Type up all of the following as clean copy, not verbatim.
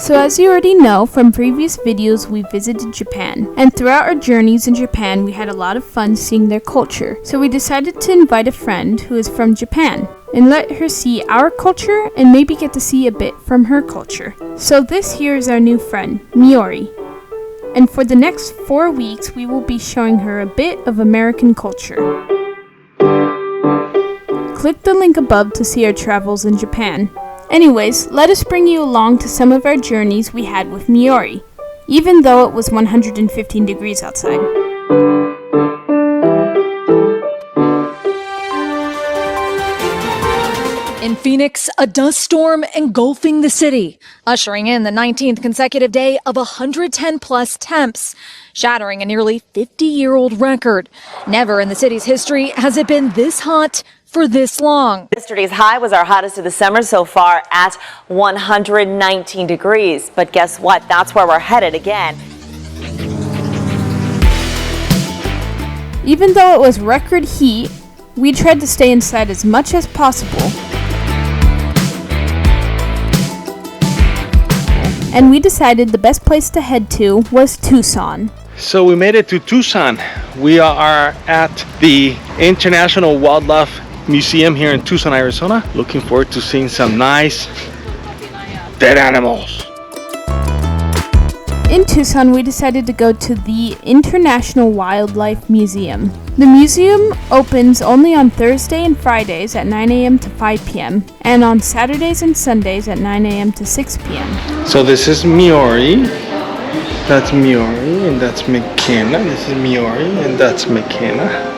So as you already know from previous videos, we visited Japan, and throughout our journeys in Japan we had a lot of fun seeing their culture. So we decided to invite a friend who is from Japan and let her see our culture and maybe get to see a bit from her culture. So this here is our new friend, Miori. And for the next 4 weeks we will be showing her a bit of American culture. Click the link above to see our travels in Japan. Anyways, let us bring you along to some of our journeys we had with Miori, even though it was 115 degrees outside. In Phoenix, a dust storm engulfing the city, ushering in the 19th consecutive day of 110-plus temps, shattering a nearly 50-year-old record. Never in the city's history has it been this hot for this long. Yesterday's high was our hottest of the summer so far at 119 degrees. But guess what? That's where we're headed again. Even though it was record heat, we tried to stay inside as much as possible. And we decided the best place to head to was Tucson. So we made it to Tucson. We are at the International Wildlife Museum here in Tucson, Arizona. Looking forward to seeing some nice dead animals. In Tucson, we decided to go to the International Wildlife Museum. The museum opens only on Thursday and Fridays at 9 a.m. to 5 p.m. and on Saturdays and Sundays at 9 a.m. to 6 p.m. So this is Miori. That's Miori, and that's McKenna. This is Miori, and that's McKenna.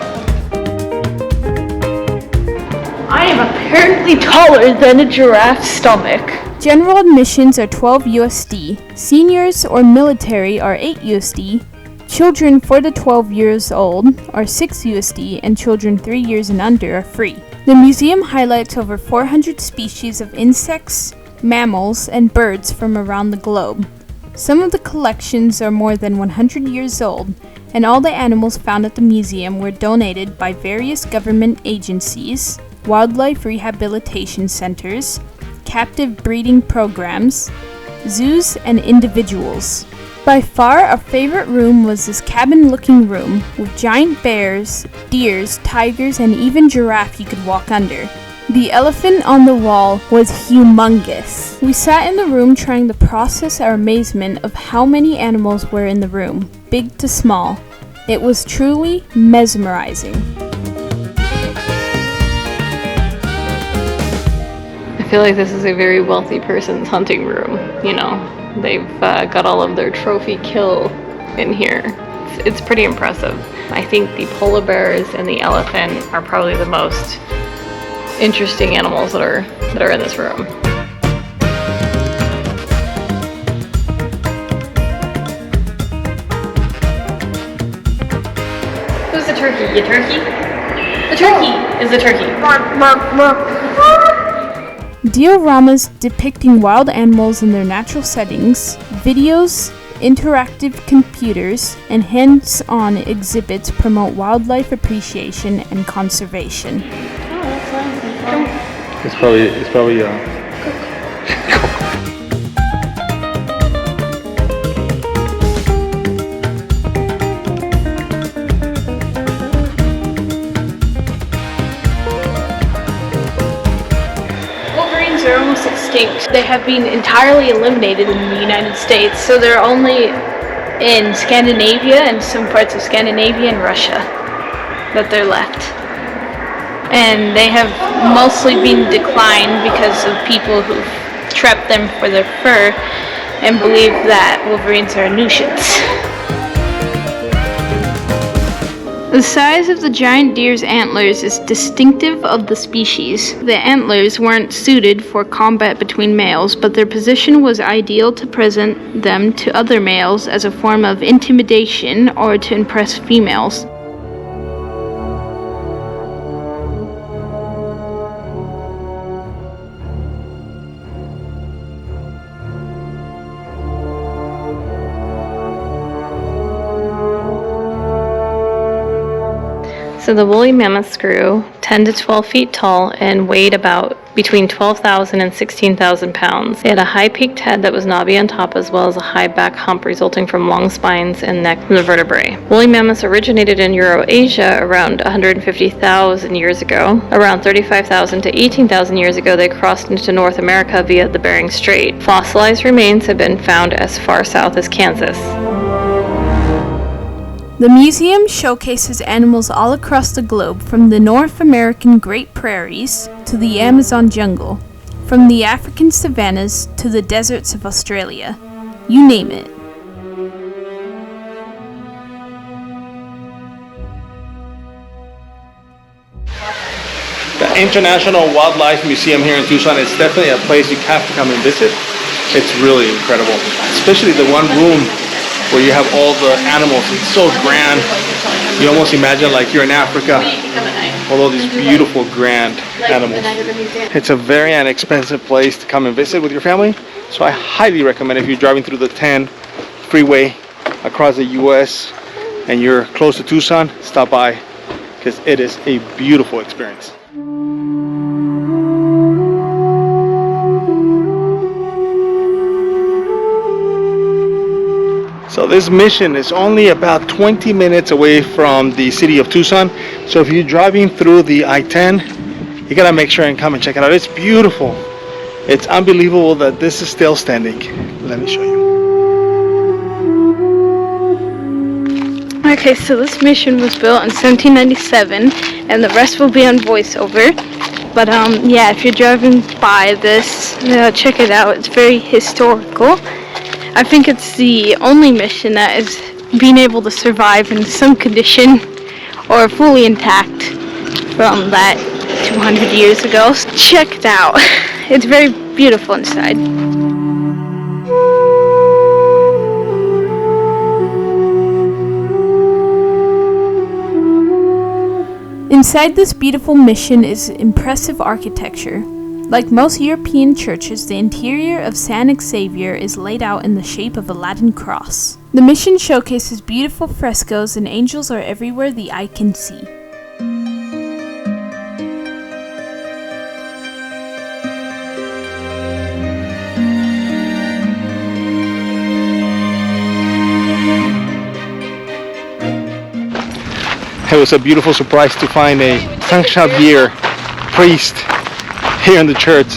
I am apparently taller than a giraffe's stomach. General admissions are 12 USD. Seniors or military are 8 USD. Children 4 to 12 years old are 6 USD, and children 3 years and under are free. The museum highlights over 400 species of insects, mammals, and birds from around the globe. Some of the collections are more than 100 years old, and all the animals found at the museum were donated by various government agencies, wildlife rehabilitation centers, captive breeding programs, zoos, and individuals. By far, our favorite room was this cabin-looking room with giant bears, deers, tigers, and even giraffe you could walk under. The elephant on the wall was humongous. We sat in the room trying to process our amazement of how many animals were in the room, big to small. It was truly mesmerizing. I feel like this is a very wealthy person's hunting room. You know, they've got all of their trophy kill in here. It's pretty impressive. I think the polar bears and the elephant are probably the most interesting animals that are in this room. Who's the turkey? Your turkey? The turkey is the turkey. Dioramas depicting wild animals in their natural settings, videos, interactive computers, and hands-on exhibits promote wildlife appreciation and conservation. It's probably Wolverines are almost extinct. They have been entirely eliminated in the United States, so they're only in Scandinavia and some parts of Scandinavia and Russia that they're left. And they have mostly been declined because of people who've trapped them for their fur and believe that wolverines are nuisance. The size of the giant deer's antlers is distinctive of the species. The antlers weren't suited for combat between males, but their position was ideal to present them to other males as a form of intimidation or to impress females. So the woolly mammoths grew 10 to 12 feet tall and weighed about between 12,000 and 16,000 pounds. They had a high-peaked head that was knobby on top, as well as a high back hump resulting from long spines and neck from the vertebrae. Woolly mammoths originated in Eurasia around 150,000 years ago. Around 35,000 to 18,000 years ago, they crossed into North America via the Bering Strait. Fossilized remains have been found as far south as Kansas. The museum showcases animals all across the globe, from the North American Great Prairies to the Amazon jungle, from the African savannas to the deserts of Australia. You name it. The International Wildlife Museum here in Tucson is definitely a place you have to come and visit. It's really incredible, especially the one room where you have all the animals. It's so grand. You almost imagine like you're in Africa. All these beautiful, grand animals. It's a very inexpensive place to come and visit with your family. So I highly recommend, if you're driving through the 10 freeway across the US and you're close to Tucson, stop by, because it is a beautiful experience. So this mission is only about 20 minutes away from the city of Tucson. So if you're driving through the I-10, you gotta make sure and come and check it out. It's beautiful. It's unbelievable that this is still standing. Let me show you. Okay, so this mission was built in 1797, and the rest will be on voiceover. But yeah, if you're driving by this, check it out. It's very historical. I think it's the only mission that is being able to survive in some condition or fully intact from that 200 years ago. So check it out. It's very beautiful inside. Inside this beautiful mission is impressive architecture. Like most European churches, the interior of San Xavier is laid out in the shape of a Latin cross. The mission showcases beautiful frescoes, and angels are everywhere the eye can see. It was a beautiful surprise to find a San Xavier priest here in the church.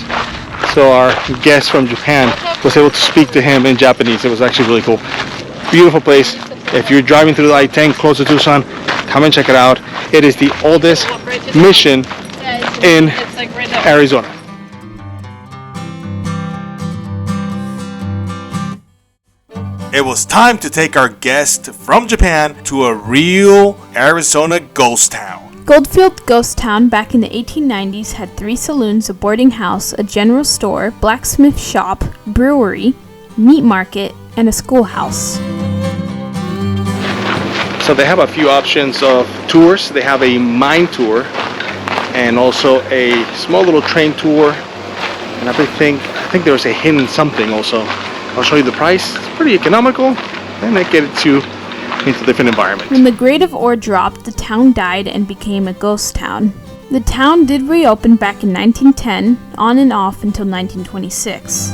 So our guest from Japan was able to speak to him in Japanese. It was actually really cool. Beautiful place. If you're driving through the I-10 close to Tucson, come and check it out. It is the oldest mission in Arizona. It was time to take our guest from Japan to a real Arizona ghost town. Goldfield Ghost Town back in the 1890s had 3 saloons, a boarding house, a general store, blacksmith shop, brewery, meat market, and a schoolhouse. So they have a few options of tours. They have a mine tour and also a small little train tour. And I think there was a hidden something also. I'll show you the price. It's pretty economical, and they get it to into different environments. When the grade of ore dropped, the town died and became a ghost town. The town did reopen back in 1910, on and off until 1926.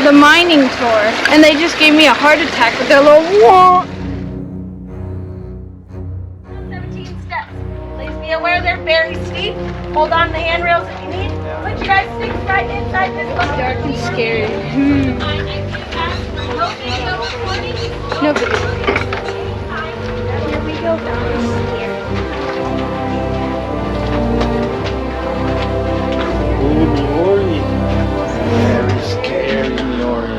The mining tour, and they just gave me a heart attack with their little whoa. 17 steps. Please be aware they're very steep. Hold on to the handrails if you need. Put your guys' sticks right inside this box. Dark and scary. No video. Here we go down here. Very scary, Nori.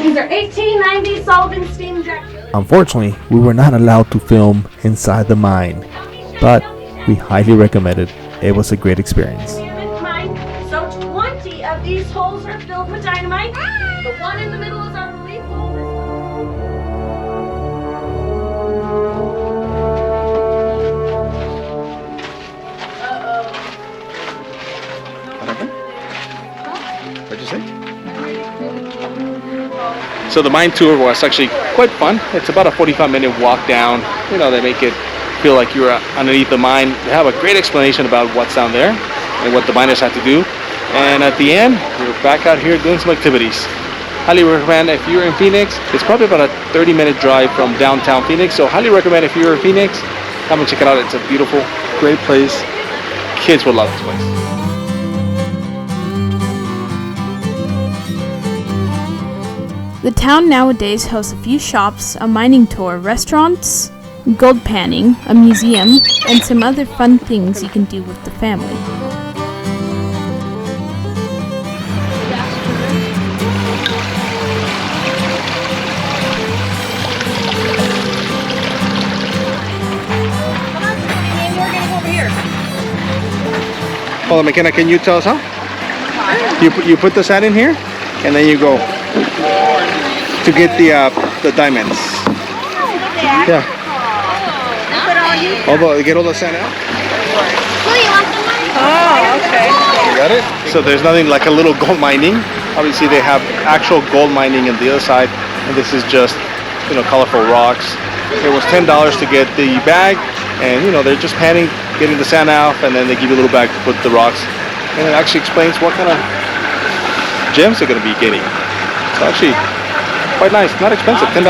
These are 1890 Sullivan steam jackets. Unfortunately, we were not allowed to film inside the mine, but we highly recommend it. It was a great experience. So 20 of these holes are filled with dynamite. The one in the middle is our relief hole. What happened? What'd you say? So the mine tour was actually quite fun. It's about a 45-minute walk down. You know, they make it feel like you're underneath the mine. They have a great explanation about what's down there and what the miners have to do. And at the end, we're back out here doing some activities. Highly recommend if you're in Phoenix. It's probably about a 30-minute drive from downtown Phoenix. So highly recommend if you're in Phoenix, come and check it out. It's a beautiful, great place. Kids will love this place. The town nowadays hosts a few shops, a mining tour, restaurants, gold panning, a museum, and some other fun things you can do with the family. Hold on, McKenna, can you tell us how? You put the sand in here, and then you go to get the diamonds. Yeah. Get all the sand out. Oh, okay. You got it? So there's nothing like a little gold mining. Obviously they have actual gold mining on the other side, and this is just, you know, colorful rocks. It was $10 to get the bag, and you know, they're just panning, getting the sand out, and then they give you a little bag to put the rocks. And it actually explains what kind of gems they're going to be getting. So actually, quite nice, not expensive, $10.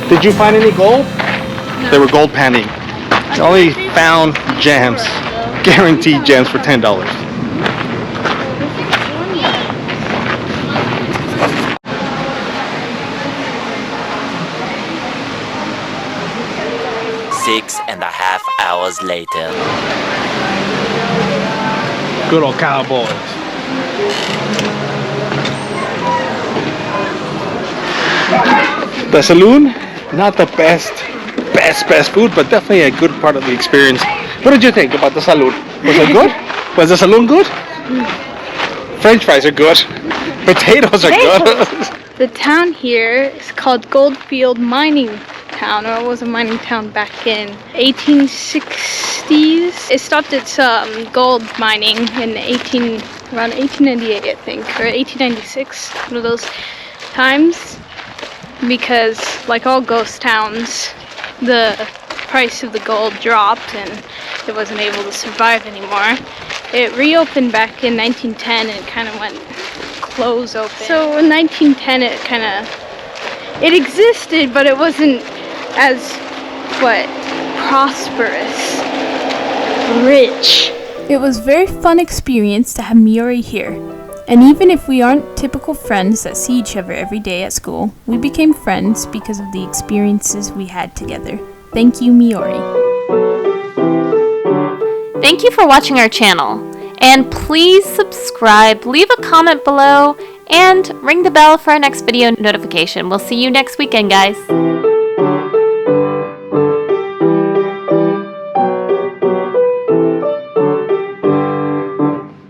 Did you find any gold? No. They were gold panning. I only found gems, guaranteed gems for $10. Six and a half hours later. Good old cowboys. The Saloon, not the best food, but definitely a good part of the experience. What did you think about the Saloon? Was it good? Was the Saloon good? French fries are good. Potatoes are good. The town here is called Goldfield Mining Town, or it was a mining town back in 1860s. It stopped its gold mining in around 1898, I think, or 1896, one of those times, because like all ghost towns, the price of the gold dropped and it wasn't able to survive anymore. It reopened back in 1910 and it kind of went close open. So in 1910 it existed, but it wasn't as prosperous, rich. It was a very fun experience to have Miori here. And even if we aren't typical friends that see each other every day at school, we became friends because of the experiences we had together. Thank you, Miori. Thank you for watching our channel. And please subscribe, leave a comment below, and ring the bell for our next video notification. We'll see you next weekend, guys.